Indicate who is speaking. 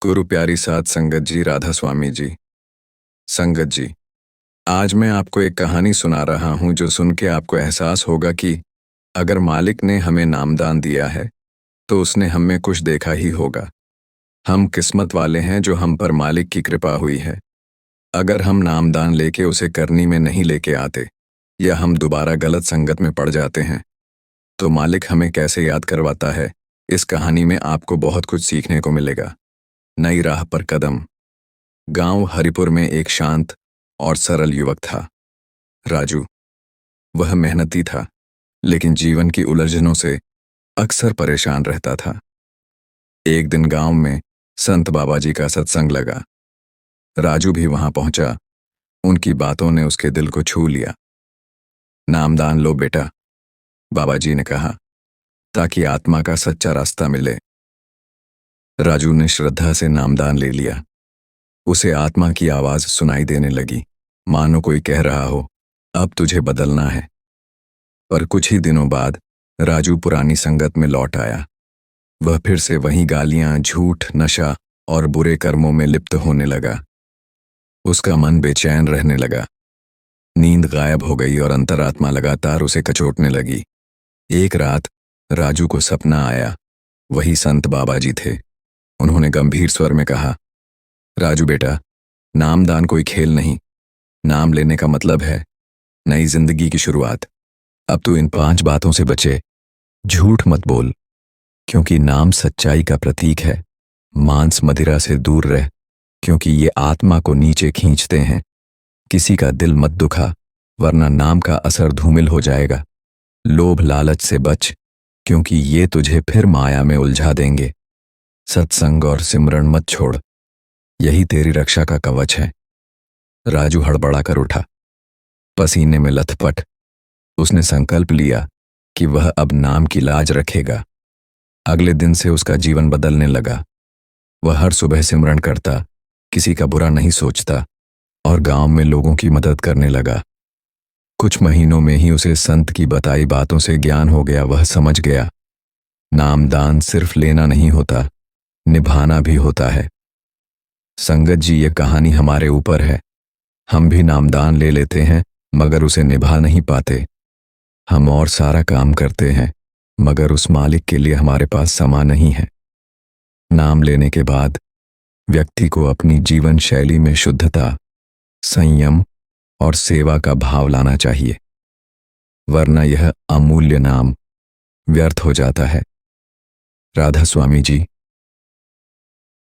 Speaker 1: गुरु प्यारी साध संगत जी, राधा स्वामी जी। संगत जी, आज मैं आपको एक कहानी सुना रहा हूं जो सुन के आपको एहसास होगा कि अगर मालिक ने हमें नामदान दिया है तो उसने हम में कुछ देखा ही होगा। हम किस्मत वाले हैं जो हम पर मालिक की कृपा हुई है। अगर हम नामदान लेके उसे करनी में नहीं लेके आते या हम दोबारा गलत संगत में पड़ जाते हैं तो मालिक हमें कैसे याद करवाता है, इस कहानी में आपको बहुत कुछ सीखने को मिलेगा। नई राह पर कदम। गांव हरिपुर में एक शांत और सरल युवक था, राजू। वह मेहनती था, लेकिन जीवन की उलझनों से अक्सर परेशान रहता था। एक दिन गांव में संत बाबा जी का सत्संग लगा। राजू भी वहां पहुंचा। उनकी बातों ने उसके दिल को छू लिया। नामदान लो बेटा, बाबा जी ने कहा, ताकि आत्मा का सच्चा रास्ता मिले। राजू ने श्रद्धा से नामदान ले लिया। उसे आत्मा की आवाज सुनाई देने लगी, मानो कोई कह रहा हो, अब तुझे बदलना है। पर कुछ ही दिनों बाद राजू पुरानी संगत में लौट आया। वह फिर से वही गालियां, झूठ, नशा और बुरे कर्मों में लिप्त होने लगा। उसका मन बेचैन रहने लगा। नींद गायब हो गई और अंतरात्मा लगातार उसे कचोटने लगी। एक रात राजू को सपना आया। वही संत बाबा जी थे। उन्होंने गंभीर स्वर में कहा, राजू बेटा, नामदान कोई खेल नहीं। नाम लेने का मतलब है नई जिंदगी की शुरुआत। अब तू इन 5 बातों से बचे। झूठ मत बोल, क्योंकि नाम सच्चाई का प्रतीक है। मांस मदिरा से दूर रह, क्योंकि ये आत्मा को नीचे खींचते हैं। किसी का दिल मत दुखा, वरना नाम का असर धूमिल हो जाएगा। लोभ लालच से बच, क्योंकि ये तुझे फिर माया में उलझा देंगे। सत्संग और सिमरन मत छोड़, यही तेरी रक्षा का कवच है। राजू हड़बड़ा कर उठा, पसीने में लथपथ। उसने संकल्प लिया कि वह अब नाम की लाज रखेगा। अगले दिन से उसका जीवन बदलने लगा। वह हर सुबह सिमरन करता, किसी का बुरा नहीं सोचता और गांव में लोगों की मदद करने लगा। कुछ महीनों में ही उसे संत की बताई बातों से ज्ञान हो गया। वह समझ गया, नामदान सिर्फ लेना नहीं होता, निभाना भी होता है। संगत जी, ये कहानी हमारे ऊपर है। हम भी नामदान ले लेते हैं, मगर उसे निभा नहीं पाते। हम और सारा काम करते हैं, मगर उस मालिक के लिए हमारे पास समय नहीं है। नाम लेने के बाद व्यक्ति को अपनी जीवन शैली में शुद्धता, संयम और सेवा का भाव लाना चाहिए, वरना यह अमूल्य नाम व्यर्थ हो जाता है। राधा स्वामी जी।